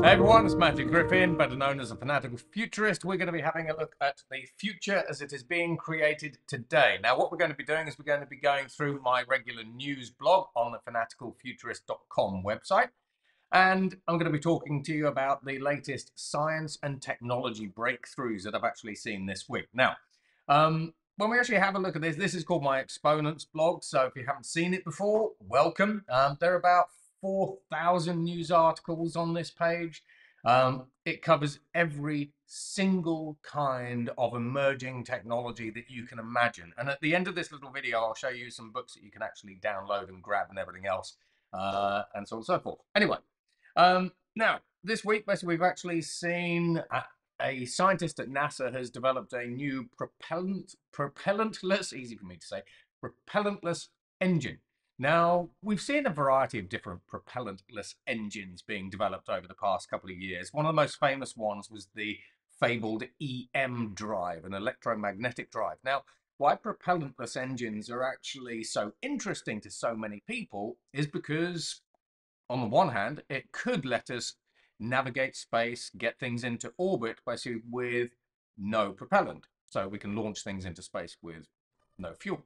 Hey everyone, it's Griffin, better known as a fanatical futurist. We're going to be having a look at the future as it is being created today. Now, what we're going to be doing is we're going to be going through my regular news blog on the fanaticalfuturist.com website. And I'm going to be talking to you about the latest science and technology breakthroughs that I've actually seen this week. Now, when we actually have a look at this is called my Exponents blog. So if you haven't seen it before, welcome. There are about 4,000 news articles on this page. It covers every single kind of emerging technology that you can imagine. And at the end of this little video, I'll show you some books that you can actually download and grab and everything else, and so on and so forth. Anyway, now, this week, basically, we've actually seen a scientist at NASA has developed a new propellantless, easy for me to say, propellantless engine. Now, we've seen a variety of different propellantless engines being developed over the past couple of years. One of the most famous ones was the fabled EM drive, an electromagnetic drive. Now, why propellantless engines are actually so interesting to so many people is because, on the one hand, it could let us navigate space, get things into orbit, basically with no propellant. So we can launch things into space with no fuel.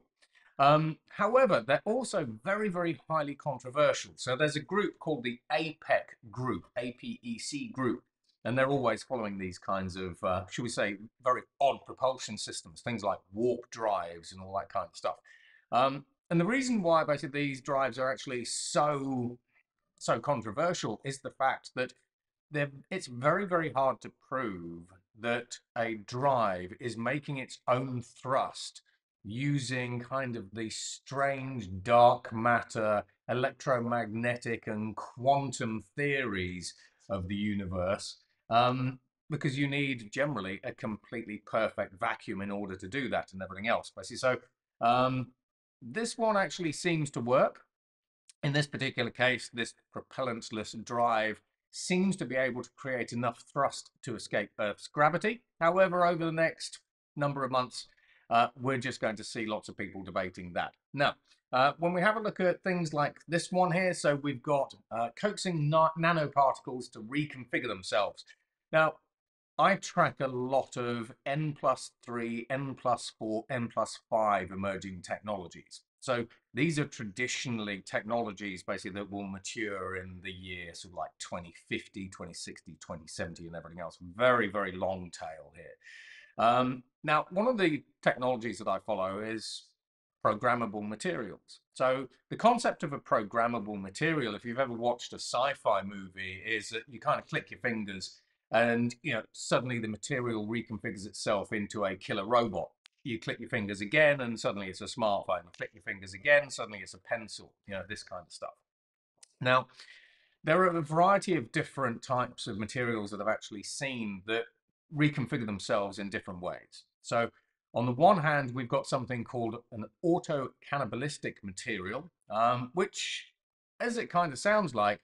However, they're also very, very highly controversial. So there's a group called the APEC group, APEC group, and they're always following these kinds of, should we say, very odd propulsion systems, things like warp drives and all that kind of stuff. And the reason why basically these drives are actually so controversial is the fact that it's very, very hard to prove that a drive is making its own thrust using kind of the strange dark matter, electromagnetic and quantum theories of the universe, because you need generally a completely perfect vacuum in order to do that and everything else, basically. So this one actually seems to work. In this particular case, this propellantless drive seems to be able to create enough thrust to escape Earth's gravity. However, over the next number of months, we're just going to see lots of people debating that. Now, when we have a look at things like this one here, so we've got coaxing nanoparticles to reconfigure themselves. Now, I track a lot of N+3, N+4, N+5 emerging technologies. So these are traditionally technologies basically that will mature in the year sort of like 2050, 2060, 2070 and everything else. Very, very long tail here. Now, one of the technologies that I follow is programmable materials. So the concept of a programmable material, if you've ever watched a sci-fi movie, is that you kind of click your fingers and suddenly the material reconfigures itself into a killer robot. You click your fingers again and suddenly it's a smartphone. You click your fingers again, suddenly it's a pencil, this kind of stuff. Now, there are a variety of different types of materials that I've actually seen that reconfigure themselves in different ways. So on the one hand, we've got something called an auto-cannibalistic material, which, as it kind of sounds like,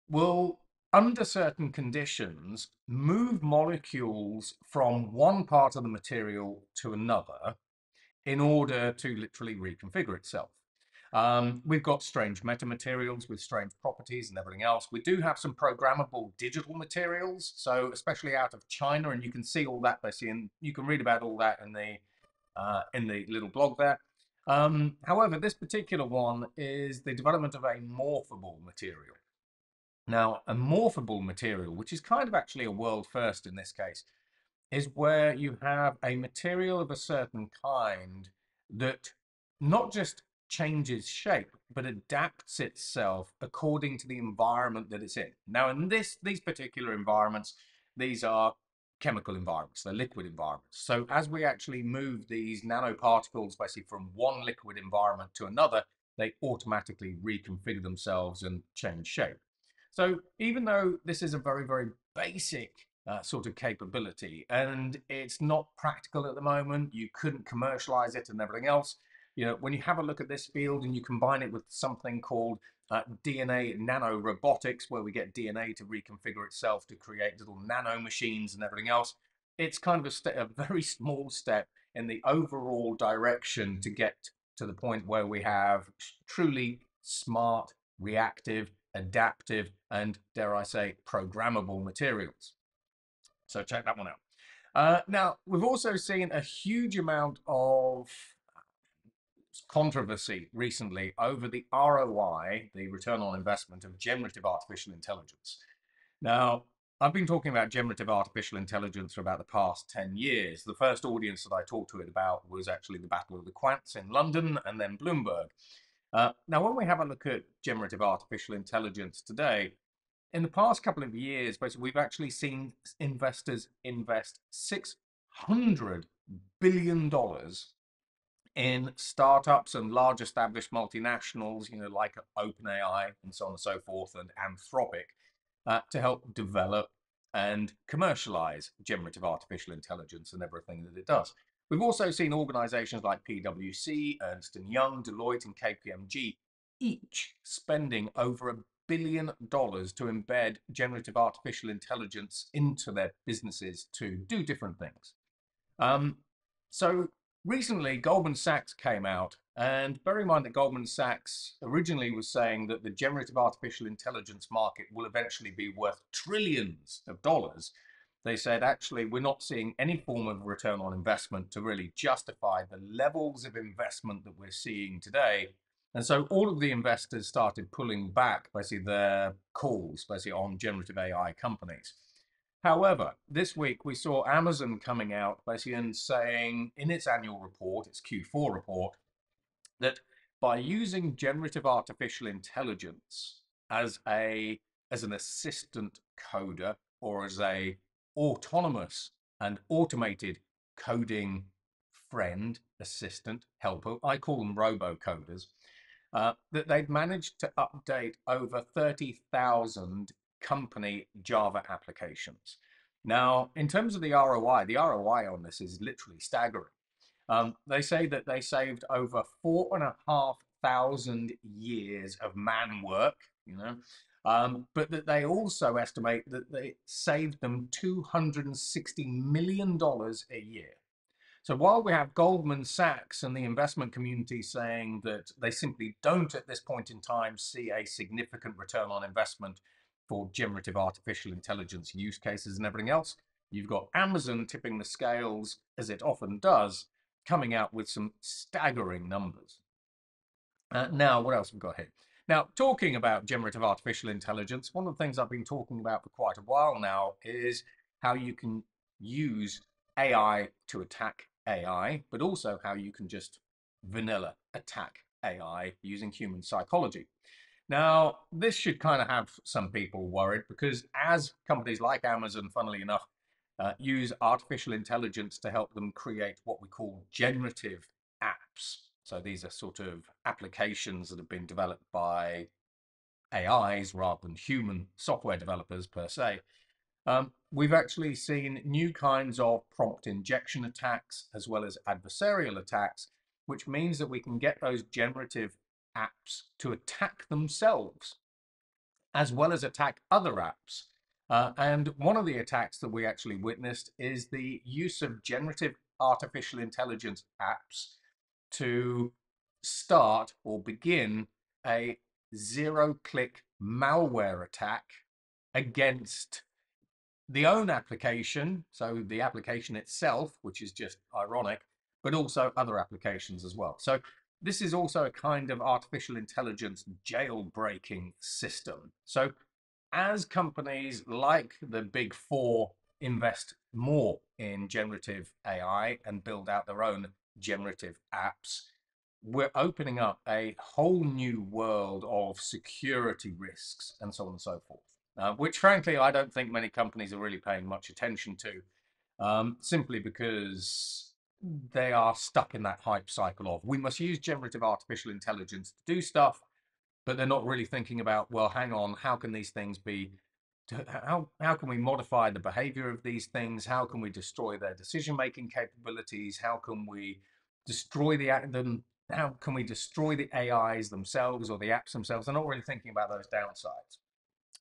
will, under certain conditions, move molecules from one part of the material to another in order to literally reconfigure itself. We've got strange metamaterials with strange properties and everything else. We do have some programmable digital materials, so especially out of China, and you can see all that basically, and you can read about all that in the little blog there. However, this particular one is the development of a morphable material. Now, a morphable material, which is kind of actually a world first in this case, is where you have a material of a certain kind that not just changes shape, but adapts itself according to the environment that it's in. Now, in these particular environments, these are chemical environments, they're liquid environments. So as we actually move these nanoparticles basically from one liquid environment to another, they automatically reconfigure themselves and change shape. So even though this is a very, very basic sort of capability and it's not practical at the moment, you couldn't commercialize it and everything else, when you have a look at this field and you combine it with something called DNA nanorobotics, where we get DNA to reconfigure itself to create little nano machines and everything else, it's kind of a very small step in the overall direction to get to the point where we have truly smart, reactive, adaptive, and, dare I say, programmable materials. So check that one out. Now, we've also seen a huge amount of controversy recently over the ROI, the return on investment of generative artificial intelligence. Now, I've been talking about generative artificial intelligence for about the past 10 years. The first audience that I talked to it about was actually the Battle of the Quants in London and then Bloomberg. Now, when we have a look at generative artificial intelligence today, in the past couple of years, basically, we've actually seen investors invest $600 billion in startups and large established multinationals, like OpenAI and so on and so forth, and Anthropic, to help develop and commercialize generative artificial intelligence and everything that it does. We've also seen organizations like PwC, Ernst & Young, Deloitte, and KPMG each spending over $1 billion to embed generative artificial intelligence into their businesses to do different things. So recently, Goldman Sachs came out, and bear in mind that Goldman Sachs originally was saying that the generative artificial intelligence market will eventually be worth trillions of dollars. They said, actually, we're not seeing any form of return on investment to really justify the levels of investment that we're seeing today. And so all of the investors started pulling back, basically, their calls, basically, on generative AI companies. However, this week we saw Amazon coming out basically and saying in its annual report, its Q4 report, that by using generative artificial intelligence as an assistant coder or as a autonomous and automated coding friend, assistant, helper, I call them robo-coders, that they'd managed to update over 30,000 company Java applications. Now, in terms of the ROI on this is literally staggering. They say that they saved over 4,500 years of man work, but that they also estimate that they saved them $260 million a year. So while we have Goldman Sachs and the investment community saying that they simply don't at this point in time see a significant return on investment for generative artificial intelligence use cases and everything else, you've got Amazon tipping the scales, as it often does, coming out with some staggering numbers. Now, what else have we got here? Now, talking about generative artificial intelligence, one of the things I've been talking about for quite a while now is how you can use AI to attack AI, but also how you can just vanilla attack AI using human psychology. Now, this should kind of have some people worried because as companies like Amazon, funnily enough, use artificial intelligence to help them create what we call generative apps. So these are sort of applications that have been developed by AIs rather than human software developers per se. We've actually seen new kinds of prompt injection attacks as well as adversarial attacks, which means that we can get those generative apps to attack themselves as well as attack other apps. And one of the attacks that we actually witnessed is the use of generative artificial intelligence apps to start or begin a zero-click malware attack against the own application, so the application itself, which is just ironic, but also other applications as well. So this is also a kind of artificial intelligence jailbreaking system. So as companies like the big four invest more in generative AI and build out their own generative apps, we're opening up a whole new world of security risks and so on and so forth, which frankly, I don't think many companies are really paying much attention to, simply because they are stuck in that hype cycle of we must use generative artificial intelligence to do stuff, but they're not really thinking about, well, hang on, how can these things be, how can we modify the behavior of these things? How can we destroy their decision-making capabilities? How can we destroy how can we destroy the AIs themselves or the apps themselves? They're not really thinking about those downsides.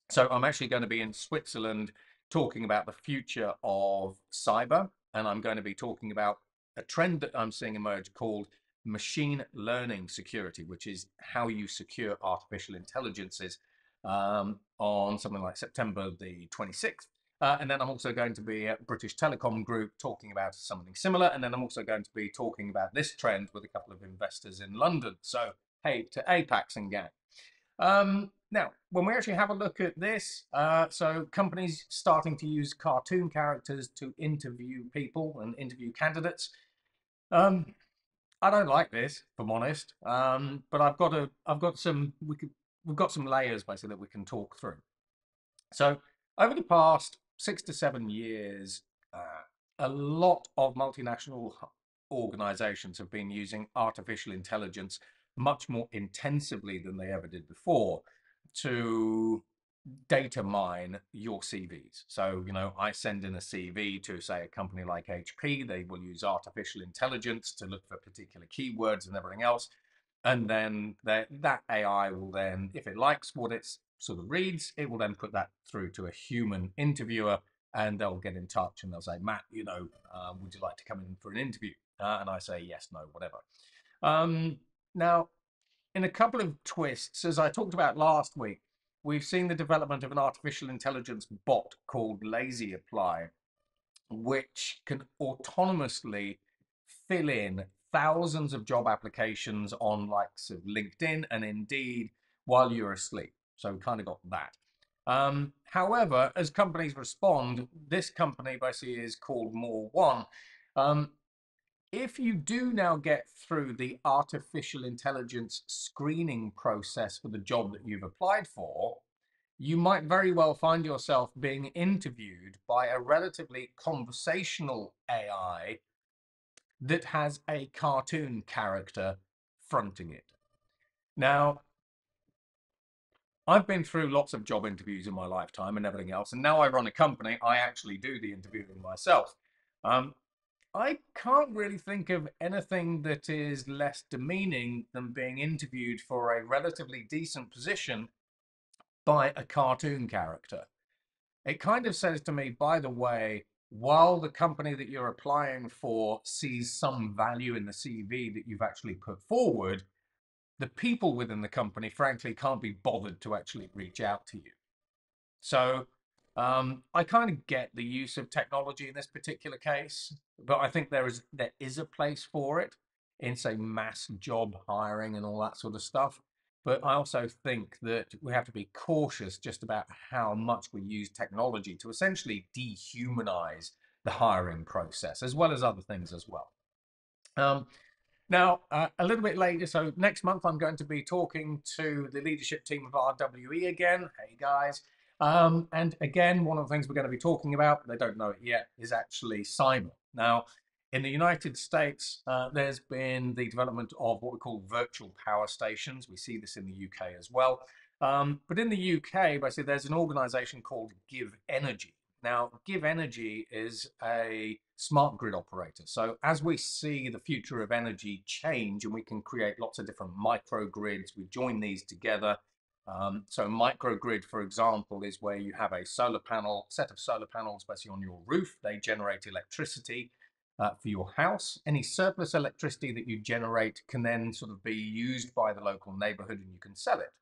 So I'm actually going to be in Switzerland talking about the future of cyber, and I'm going to be talking about a trend that I'm seeing emerge called machine learning security, which is how you secure artificial intelligences. on something like September the 26th. And then I'm also going to be at British Telecom Group talking about something similar. And then I'm also going to be talking about this trend with a couple of investors in London. So, hey, to APACs and gang. Now, when we actually have a look at this, so companies starting to use cartoon characters to interview people and interview candidates. Um, I don't like this, if I'm honest. But we've got some layers basically that we can talk through. So over the past 6 to 7 years, a lot of multinational organizations have been using artificial intelligence much more intensively than they ever did before to data mine your CVs. So, I send in a CV to, say, a company like HP. They will use artificial intelligence to look for particular keywords and everything else. And then that AI will then, if it likes what it sort of reads, it will then put that through to a human interviewer, and they'll get in touch and they'll say, Matt, would you like to come in for an interview? And I say, yes, no, whatever. Now, in a couple of twists, as I talked about last week, we've seen the development of an artificial intelligence bot called Lazy Apply, which can autonomously fill in thousands of job applications on likes of LinkedIn and Indeed while you're asleep. So we kind of got that. However, as companies respond, this company basically is called More One. If you do now get through the artificial intelligence screening process for the job that you've applied for, you might very well find yourself being interviewed by a relatively conversational AI that has a cartoon character fronting it. Now, I've been through lots of job interviews in my lifetime and everything else, and now I run a company, I actually do the interviewing myself. I can't really think of anything that is less demeaning than being interviewed for a relatively decent position by a cartoon character. It kind of says to me, by the way, while the company that you're applying for sees some value in the CV that you've actually put forward, the people within the company, frankly, can't be bothered to actually reach out to you. So I kind of get the use of technology in this particular case, but I think there is a place for it in, say, mass job hiring and all that sort of stuff. But I also think that we have to be cautious just about how much we use technology to essentially dehumanize the hiring process, as well as other things as well. Now, a little bit later, so next month, I'm going to be talking to the leadership team of RWE again. Hey, guys. And again, one of the things we're going to be talking about, they don't know it yet, is actually cyber. Now, in the United States, there's been the development of what we call virtual power stations. We see this in the UK as well. But in the UK, basically, there's an organization called Give Energy. Now, Give Energy is a smart grid operator. So as we see the future of energy change and we can create lots of different microgrids, we join these together. So microgrid, for example, is where you have a set of solar panels basically on your roof. They generate electricity for your house. Any surplus electricity that you generate can then sort of be used by the local neighborhood and you can sell it.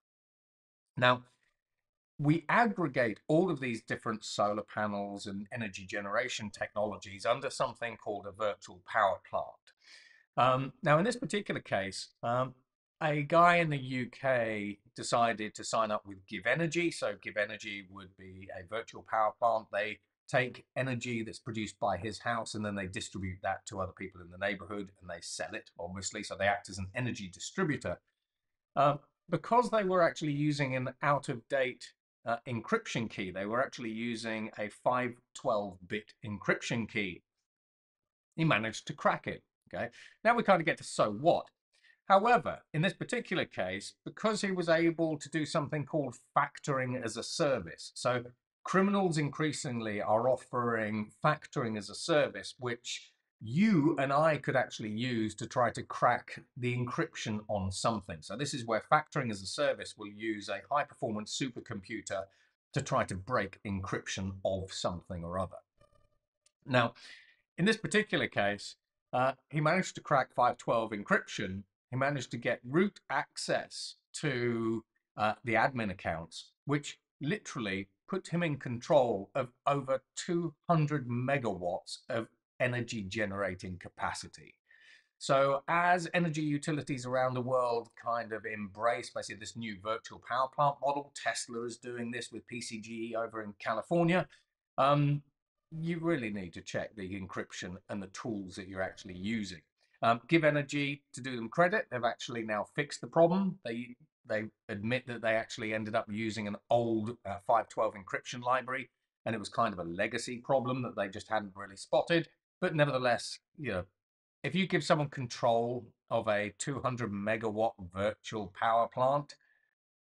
Now, we aggregate all of these different solar panels and energy generation technologies under something called a virtual power plant. Now, in this particular case, a guy in the UK decided to sign up with Give Energy. So Give Energy would be a virtual power plant. They take energy that's produced by his house and then they distribute that to other people in the neighborhood and they sell it, obviously. So they act as an energy distributor. Because they were actually using an out-of-date encryption key, they were actually using a 512-bit encryption key. He managed to crack it. Okay. Now we kind of get to so what. However, in this particular case, because he was able to do something called factoring as a service, so criminals increasingly are offering factoring as a service, which you and I could actually use to try to crack the encryption on something. So this is where factoring as a service will use a high-performance supercomputer to try to break encryption of something or other. Now, in this particular case, he managed to crack 512 encryption. He managed to get root access to the admin accounts which literally put him in control of over 200 megawatts of energy generating capacity. So as energy utilities around the world kind of embrace basically this new virtual power plant model, Tesla is doing this with PCGE over in California. Um, you really need to check the encryption and the tools that you're actually using. Give Energy, to do them credit, they've actually now fixed the problem. They admit that they actually ended up using an old 512 encryption library, and it was kind of a legacy problem that they just hadn't really spotted. But nevertheless, if you give someone control of a 200 megawatt virtual power plant,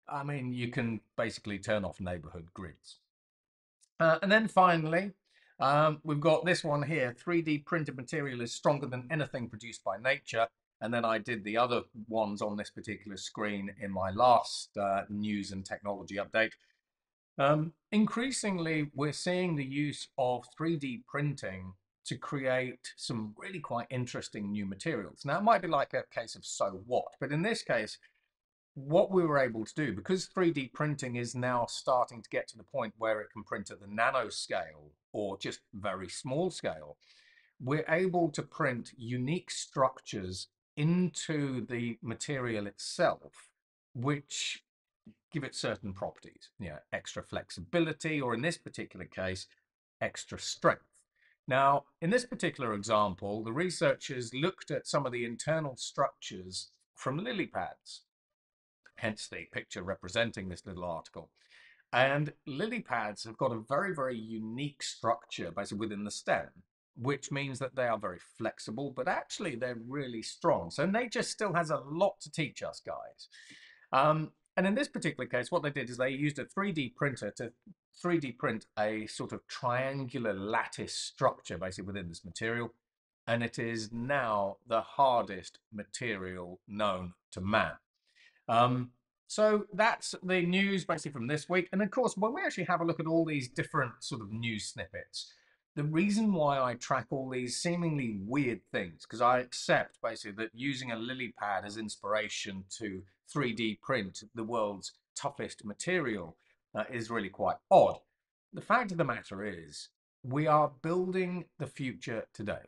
I mean, you can basically turn off neighborhood grids. And then finally, we've got this one here. 3D printed material is stronger than anything produced by nature. And then I did the other ones on this particular screen in my last news and technology update. Increasingly, we're seeing the use of 3D printing to create some really quite interesting new materials. Now, it might be like a case of so what, but in this case, what we were able to do, because 3D printing is now starting to get to the point where it can print at the nanoscale or just very small scale, we're able to print unique structures into the material itself, which give it certain properties, extra flexibility, or in this particular case, extra strength. Now, in this particular example, the researchers looked at some of the internal structures from lily pads, hence the picture representing this little article. And lily pads have got a very, very unique structure basically within the stem, which means that they are very flexible, but actually they're really strong. So nature still has a lot to teach us, guys. And in this particular case, what they did is they used a 3D printer to 3D print a sort of triangular lattice structure basically within this material. And it is now the hardest material known to man. Um, so that's the news basically from this week. And of course, when we actually have a look at all these different sort of news snippets, the reason why I track all these seemingly weird things, because I accept basically that using a lily pad as inspiration to 3D print the world's toughest material is really quite odd. The fact of the matter is, we are building the future today.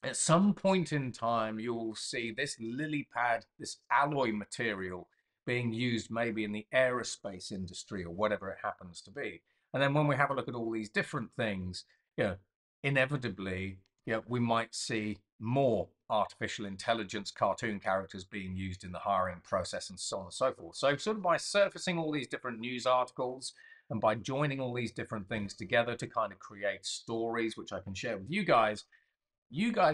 At some point in time, you'll see this lily pad, this alloy material being used maybe in the aerospace industry or whatever it happens to be. And then when we have a look at all these different things, inevitably, we might see more artificial intelligence cartoon characters being used in the hiring process and so on and so forth. So sort of by surfacing all these different news articles and by joining all these different things together to kind of create stories, which I can share with you guys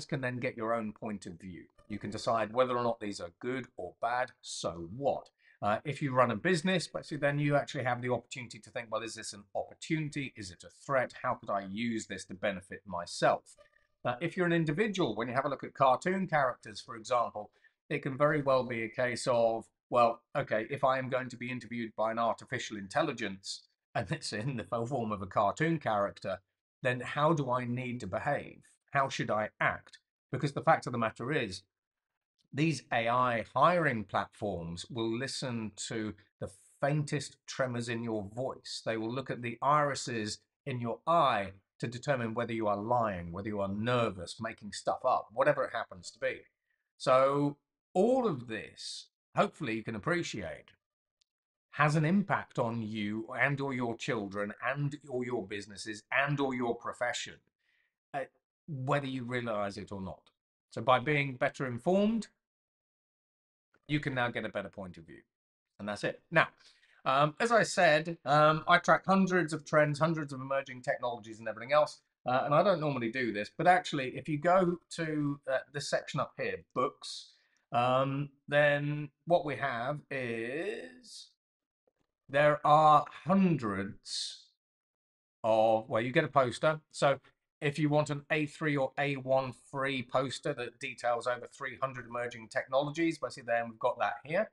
can then get your own point of view. You can decide whether or not these are good or bad, so what? If you run a business, basically, then you actually have the opportunity to think, well, is this an opportunity? Is it a threat? How could I use this to benefit myself? If you're an individual, when you have a look at cartoon characters, for example, it can very well be a case of, well, okay, if I am going to be interviewed by an artificial intelligence and it's in the form of a cartoon character, then how do I need to behave? How should I act? Because the fact of the matter is, these AI hiring platforms will listen to the faintest tremors in your voice. They will look at the irises in your eye to determine whether you are lying, whether you are nervous, making stuff up, whatever it happens to be. So all of this, hopefully you can appreciate, has an impact on you and or your children and or your businesses and or your profession, whether you realize it or not. So by being better informed, you can now get a better point of view. And that's it. Now, as I said, I track hundreds of trends, hundreds of emerging technologies and everything else. And I don't normally do this, but actually, if you go to this section up here, books, then what we have is there are hundreds of, well, you get a poster. So if you want an A3 or A1 free poster that details over 300 emerging technologies, basically then we've got that here.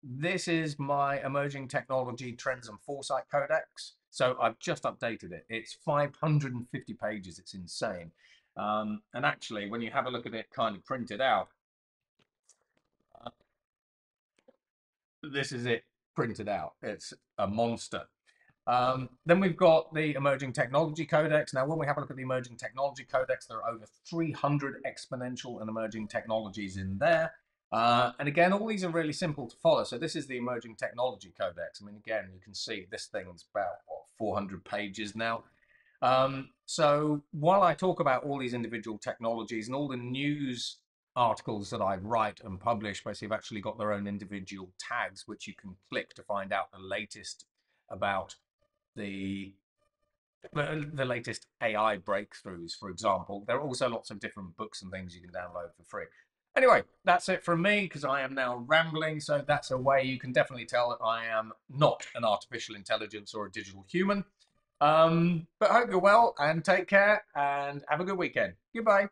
This is my emerging technology trends and foresight codex. So I've just updated it. It's 550 pages. It's insane. And actually, when you have a look at it kind of printed out, this is it printed out. It's a monster. Then we've got the Emerging Technology Codex. Now, when we have a look at the Emerging Technology Codex, there are over 300 exponential and emerging technologies in there. And again, all these are really simple to follow. So this is the Emerging Technology Codex. I mean, again, you can see this thing's about, what, 400 pages now. So while I talk about all these individual technologies and all the news articles that I write and publish, basically have actually got their own individual tags, which you can click to find out the latest about the latest AI breakthroughs, for example. There are also lots of different books and things you can download for free. Anyway, that's it from me because I am now rambling. So that's a way you can definitely tell that I am not an artificial intelligence or a digital human. But I hope you're well and take care and have a good weekend. Goodbye.